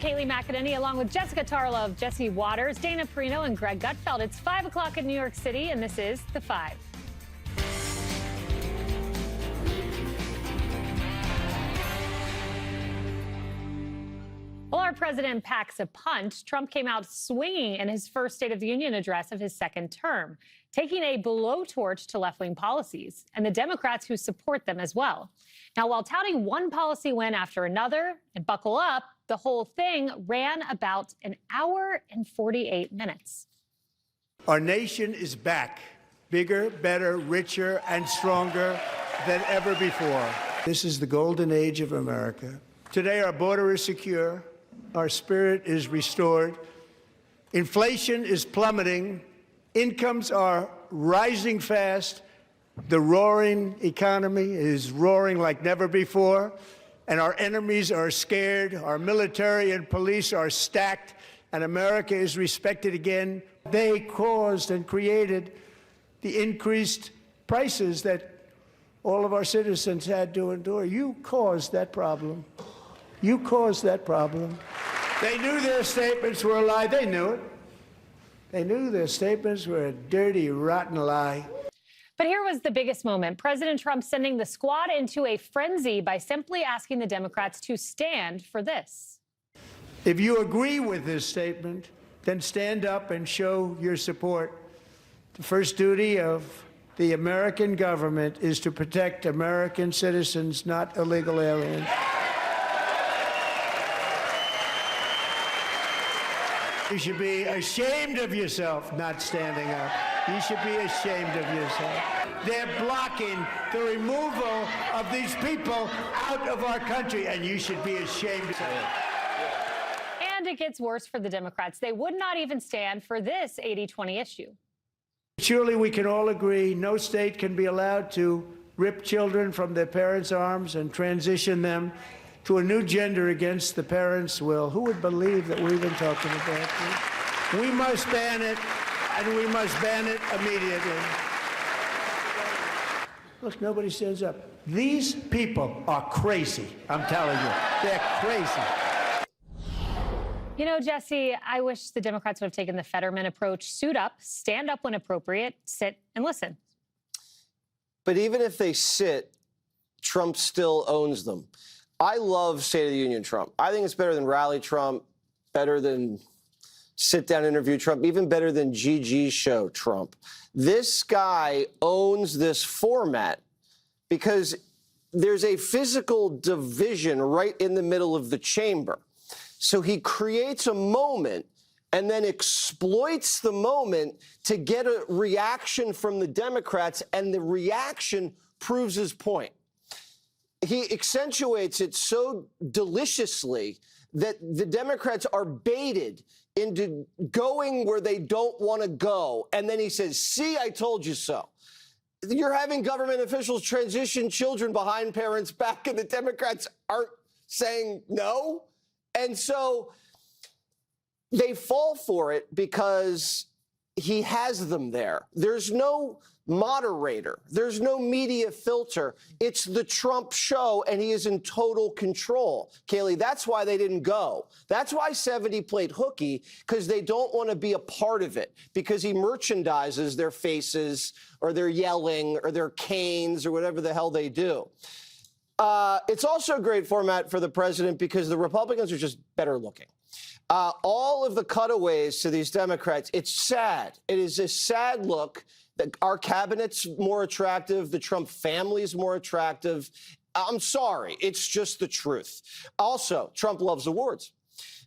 Kayleigh McEnany, along with Jessica Tarlov, Jesse Waters, Dana Perino, and Greg Gutfeld. It's 5 o'clock in New York City, and this is The Five. While our president packs a punch, Trump came out swinging in his first State of the Union address of his second term, taking a blowtorch to left-wing policies and the Democrats who support them as well. Now, while touting one policy win after another, and buckle up, the whole thing ran about an hour and 48 minutes. Our nation is back, bigger, better, richer, and stronger than ever before. This is the golden age of America. Today, our border is secure. Our spirit is restored. Inflation is plummeting. Incomes are rising fast. The roaring economy is roaring like never before. And our enemies are scared. Our military and police are stacked. And America is respected again. They caused and created the increased prices that all of our citizens had to endure. You caused that problem. You caused that problem. They knew their statements were a lie. They knew it. They knew their statements were a dirty, rotten lie. But here was the biggest moment. President Trump sending the squad into a frenzy by simply asking the Democrats to stand for this. If you agree with this statement, then stand up and show your support. The first duty of the American government is to protect American citizens, not illegal aliens. You should be ashamed of yourself not standing up. You should be ashamed of yourself. They're blocking the removal of these people out of our country, and you should be ashamed of it. And it gets worse for the Democrats. They would not even stand for this 80-20 issue. Surely we can all agree no state can be allowed to rip children from their parents' arms and transition them to a new gender against the parents' will. Who would believe that we've been talking about this? We must ban it, and we must ban it immediately. Look, nobody stands up. These people are crazy, I'm telling you. They're crazy. You know, Jesse, I wish the Democrats would have taken the Fetterman approach. Suit up, stand up when appropriate, sit and listen. But even if they sit, Trump still owns them. I love State of the Union Trump. I think it's better than Rally Trump, better than sit-down interview Trump, even better than GG's show Trump. This guy owns this format because there's a physical division right in the middle of the chamber. So he creates a moment and then exploits the moment to get a reaction from the Democrats, and the reaction proves his point. He accentuates it so deliciously that the Democrats are baited into going where they don't want to go. And then he says, see, I told you so. You're having government officials transition children behind parents' back, and the Democrats aren't saying no. And so they fall for it because he has them there. There's no moderator. There's no media filter. It's the Trump show, and he is in total control. Kayleigh, that's why they didn't go. That's why 70 played hooky, because they don't want to be a part of it, because he merchandises their faces or their yelling or their canes or whatever the hell they do. It's also a great format for the president because the Republicans are just better looking. All of the cutaways to these Democrats, it's sad. It is a sad look. Our cabinet's more attractive. The Trump family's more attractive. I'm sorry. It's just the truth. Also, Trump loves awards.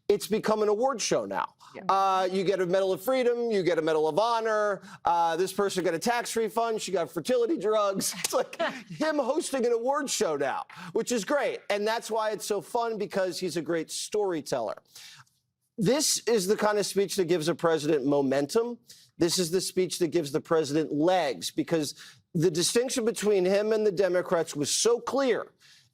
It's become an award show now. Yeah. You get a Medal of Freedom. You get a Medal of Honor. This person got a tax refund. She got fertility drugs. It's like him hosting an award show now, which is great. And that's why it's so fun, because he's a great storyteller. This is the kind of speech that gives a president momentum. This is the speech that gives the president legs, because the distinction between him and the Democrats was so clear.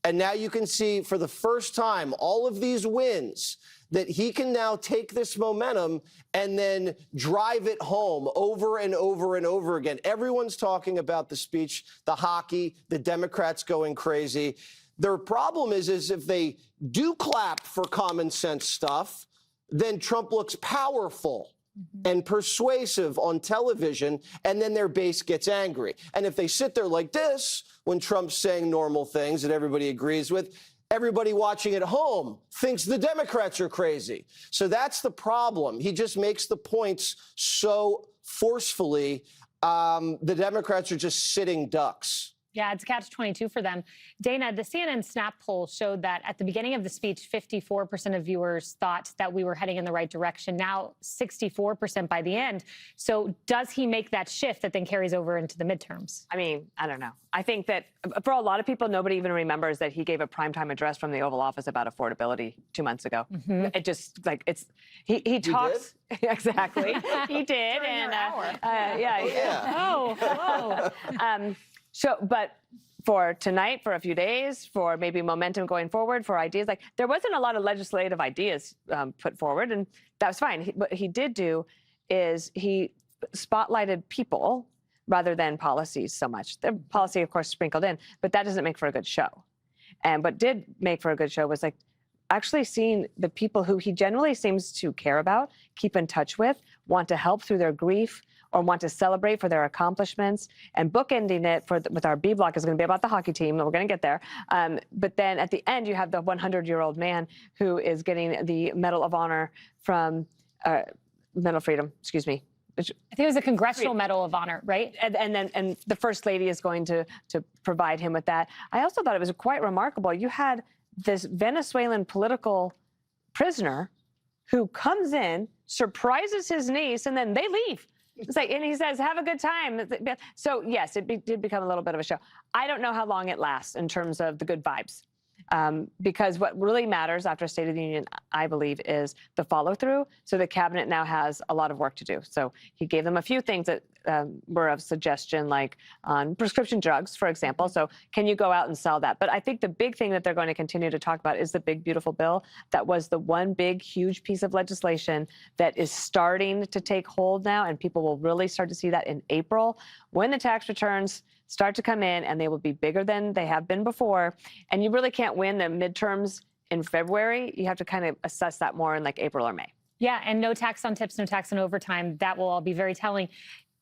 And now you can see for the first time all of these wins that he can now take this momentum and then drive it home over and over and over again. Everyone's talking about the speech, the hockey, the Democrats going crazy. Their problem is if they do clap for common sense stuff, then Trump looks powerful and persuasive on television, and then their base gets angry. And if they sit there like this, when Trump's saying normal things that everybody agrees with, everybody watching at home thinks the Democrats are crazy. So that's the problem. He just makes the points so forcefully. The Democrats are just sitting ducks. Yeah, it's a catch-22 for them. Dana, the CNN Snap poll showed that at the beginning of the speech, 54% of viewers thought that we were heading in the right direction. Now, 64% by the end. So does he make that shift that then carries over into the midterms? I mean, I don't know. I think that for a lot of people, nobody even remembers that he gave a primetime address from the Oval Office about affordability 2 months ago. It just, like, it's, he talks. Exactly. He did. And So, but for tonight, for a few days, for maybe momentum going forward, for ideas, like there wasn't a lot of legislative ideas put forward, and that was fine. What he did do is he spotlighted people rather than policies so much. The policy, of course, sprinkled in, but that doesn't make for a good show. And what did make for a good show was like actually seeing the people who he generally seems to care about, keep in touch with, want to help through their grief, or want to celebrate for their accomplishments, and bookending it with our B block is going to be about the hockey team, and we're going to get there. But then at the end, you have the 100-year-old man who is getting the Medal of Honor from Medal of Freedom, excuse me. I think it was a Congressional Medal of Honor, right? And the First Lady is going to provide him with that. I also thought it was quite remarkable. You had this Venezuelan political prisoner who comes in, surprises his niece, and then they leave. It's like, and he says, have a good time. So, yes, it did become a little bit of a show. I don't know how long it lasts in terms of the good vibes. Because what really matters after State of the Union, I believe, is the follow-through. So the cabinet now has a lot of work to do. So he gave them a few things that were of suggestion, like on prescription drugs, for example. So can you go out and sell that? But I think the big thing that they're going to continue to talk about is the big, beautiful bill. That was the one big, huge piece of legislation that is starting to take hold now, and people will really start to see that in April when the tax returns start to come in, and they will be bigger than they have been before. And you really can't win the midterms in February. You have to kind of assess that more in like April or May. Yeah, and no tax on tips, no tax on overtime. That will all be very telling.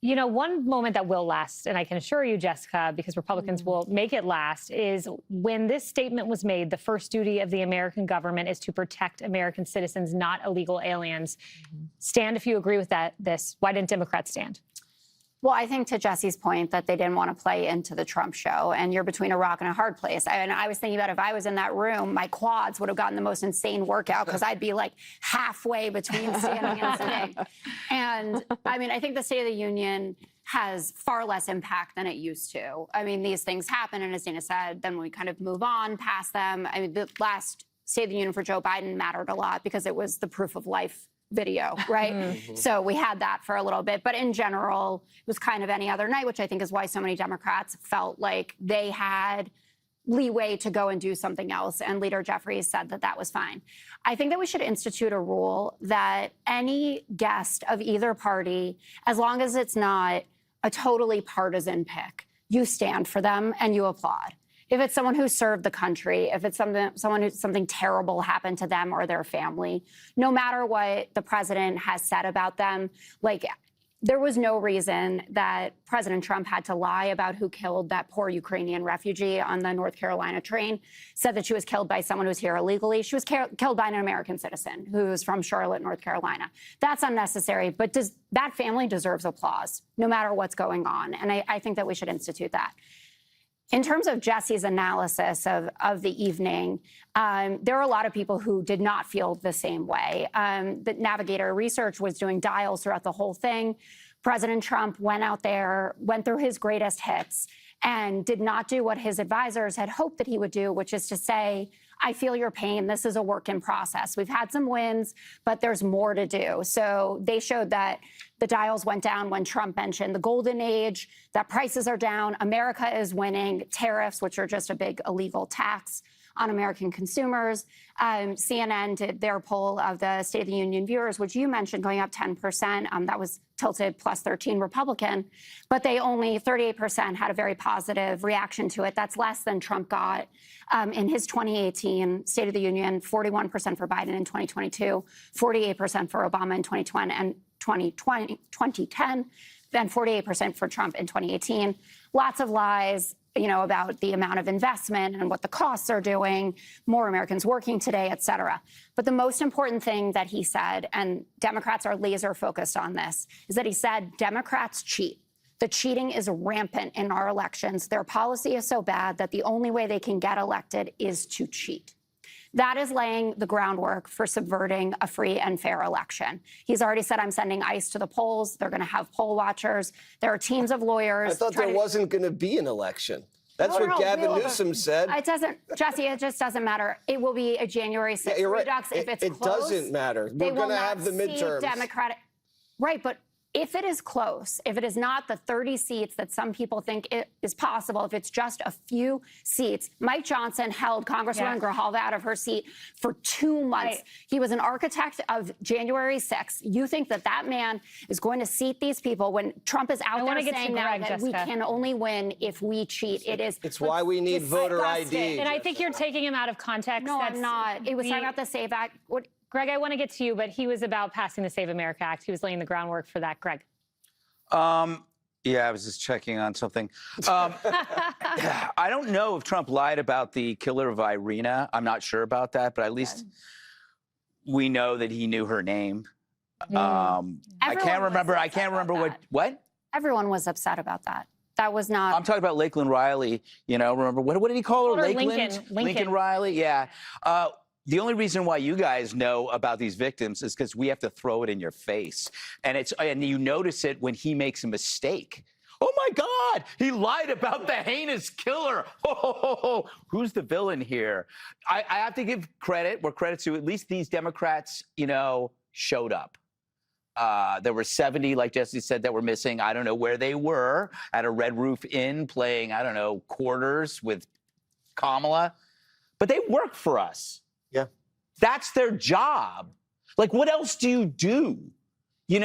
You know, one moment that will last, and I can assure you, Jessica, because Republicans will make it last, is when this statement was made, the first duty of the American government is to protect American citizens, not illegal aliens. Stand if you agree with this. Why didn't Democrats stand? Well, I think to Jesse's point that they didn't want to play into the Trump show, and you're between a rock and a hard place. And I was thinking about if I was in that room, my quads would have gotten the most insane workout because I'd be like halfway between standing and sitting. And I mean, I think the State of the Union has far less impact than it used to. I mean, these things happen, and as Dana said, then we kind of move on past them. I mean, the last State of the Union for Joe Biden mattered a lot because it was the proof of life video, right? So we had that for a little bit. But in general, it was kind of any other night, which I think is why so many Democrats felt like they had leeway to go and do something else. And Leader Jeffries said that that was fine. I think that we should institute a rule that any guest of either party, as long as it's not a totally partisan pick, you stand for them and you applaud. If it's someone who served the country, if it's someone who something terrible happened to them or their family, no matter what the president has said about them, like there was no reason that President Trump had to lie about who killed that poor Ukrainian refugee on the North Carolina train, said that she was killed by someone who's here illegally. She was killed by an American citizen who's from Charlotte, North Carolina. That's unnecessary, but that family deserves applause, no matter what's going on. And I think that we should institute that. In terms of Jesse's analysis of the evening, there are a lot of people who did not feel the same way. The Navigator Research was doing dials throughout the whole thing. President Trump went out there, went through his greatest hits, and did not do what his advisors had hoped that he would do, which is to say, I feel your pain. This is a work in process. We've had some wins, but there's more to do. So they showed that the dials went down when Trump mentioned the golden age, that prices are down, America is winning, tariffs, which are just a big illegal tax on American consumers. CNN did their poll of the State of the Union viewers, which you mentioned, going up 10%. That was tilted plus 13 Republican, but they only 38% had a very positive reaction to it. That's less than Trump got in his 2018 State of the Union, 41% for Biden in 2022, 48% for Obama in 2020 and 2010, then 48% for Trump in 2018. Lots of lies, about the amount of investment and what the costs are doing, more Americans working today, et cetera. But the most important thing that he said, and Democrats are laser focused on this, is that he said Democrats cheat. The cheating is rampant in our elections. Their policy is so bad that the only way they can get elected is to cheat. That is laying the groundwork for subverting a free and fair election. He's already said, I'm sending ICE to the polls. They're going to have poll watchers. There are teams of lawyers. I thought there wasn't going to be an election. That's what Gavin Newsom said. It doesn't, Jesse, it just doesn't matter. It will be a January 6th redux. If it's close, it doesn't matter. We're going to have the midterms. Democratic. Right, but if it is close, if it is not the 30 seats that some people think it is possible, if it's just a few seats, Mike Johnson held Congresswoman Grijalva out of her seat for 2 months. Right. He was an architect of January 6th. You think that that man is going to seat these people when Trump is out there saying now that we can only win if we cheat? It's why we need voter ID. And I think you're taking him out of context. No, I'm not. It was talking about the SAVE Act. Greg, I want to get to you, but he was about passing the Save America Act. He was laying the groundwork for that. Greg. Yeah, I was just checking on something. I don't know if Trump lied about the killer of Irina. I'm not sure about that, but at least we know that he knew her name. I can't remember what? Everyone was upset about that. That was not. I'm talking about Lakeland Riley. Remember what did he call her? Lakeland? Lincoln Riley. Yeah. The only reason why you guys know about these victims is because we have to throw it in your face. And you notice it when he makes a mistake. Oh, my God, he lied about the heinous killer. Who's the villain here? I have to give credit where credit's due. At least these Democrats, showed up. There were 70, like Jesse said, that were missing. I don't know where they were, at a Red Roof Inn playing, quarters with Kamala. But they work for us. Yeah. That's their job. Like, what else do you do? They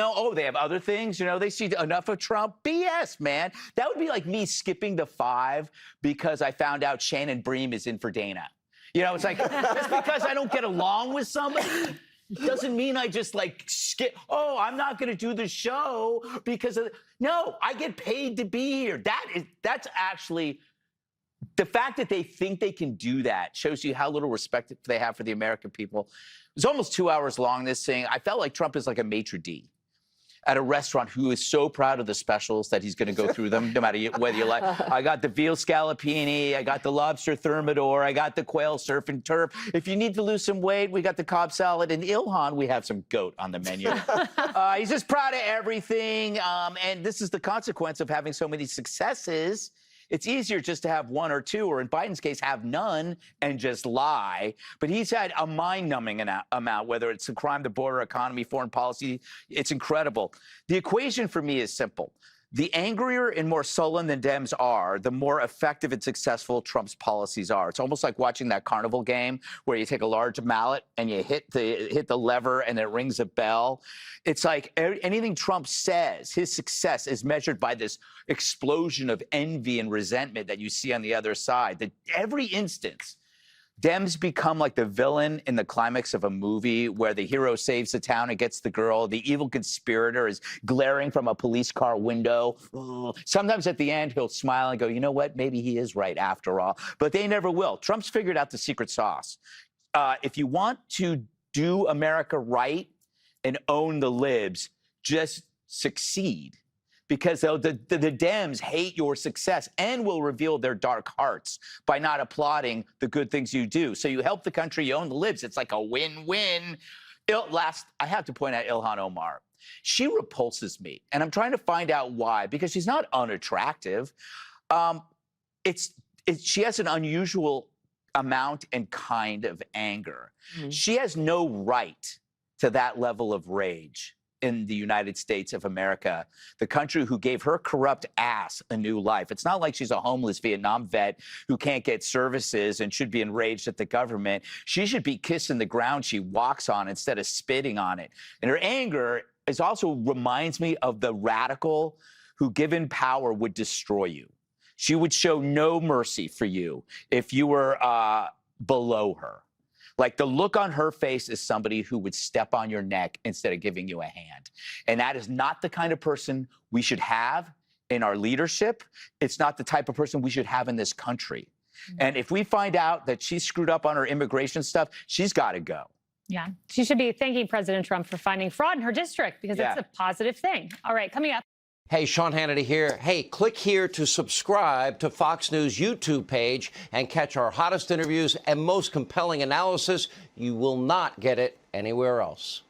have other things. They see enough of Trump. BS, man. That would be like me skipping the 5 because I found out Shannon Bream is in for Dana. It's like, just because I don't get along with somebody doesn't mean I just skip. Oh, I'm not going to do the show because of. No, I get paid to be here. That's actually. The fact that they think they can do that shows you how little respect they have for the American people. It was almost 2 hours long, this thing. I felt like Trump is like a maitre d' at a restaurant who is so proud of the specials that he's going to go through them, no matter whether you like. I got the veal scallopini. I got the lobster thermidor. I got the quail surf and turf. If you need to lose some weight, we got the Cobb salad. In Ilhan, we have some goat on the menu. He's just proud of everything. And this is the consequence of having so many successes. It's easier just to have 1 or 2, or in Biden's case, have none and just lie. But he's had a mind-numbing amount, whether it's the crime, the border, economy, foreign policy. It's incredible. The equation for me is simple. The angrier and more sullen the Dems are, the more effective and successful Trump's policies are. It's almost like watching that carnival game where you take a large mallet and you hit the lever and it rings a bell. It's like anything Trump says, his success is measured by this explosion of envy and resentment that you see on the other side. That every instance, Dems become like the villain in the climax of a movie where the hero saves the town and gets the girl. The evil conspirator is glaring from a police car window. Sometimes at the end, he'll smile and go, you know what? Maybe he is right after all. But they never will. Trump's figured out the secret sauce. If you want to do America right and own the libs, just succeed. Because the Dems hate your success and will reveal their dark hearts by not applauding the good things you do. So you help the country, you own the libs. It's like a win-win. I have to point out Ilhan Omar. She repulses me, and I'm trying to find out why, because she's not unattractive. She has an unusual amount and kind of anger. Mm-hmm. She has no right to that level of rage. in the United States of America, the country who gave her corrupt ass a new life. It's not like she's a homeless Vietnam vet who can't get services and should be enraged at the government. She should be kissing the ground she walks on instead of spitting on it. And her anger is also reminds me of the radical who, given power, would destroy you. She would show no mercy for you if you were below her. Like, the look on her face is somebody who would step on your neck instead of giving you a hand. And that is not the kind of person we should have in our leadership. It's not the type of person we should have in this country. And if we find out that she screwed up on her immigration stuff, she's got to go. Yeah, she should be thanking President Trump for finding fraud in her district, because it's a positive thing. All right, coming up. Hey, Sean Hannity here. Hey, click here to subscribe to Fox News YouTube page and catch our hottest interviews and most compelling analysis. You will not get it anywhere else.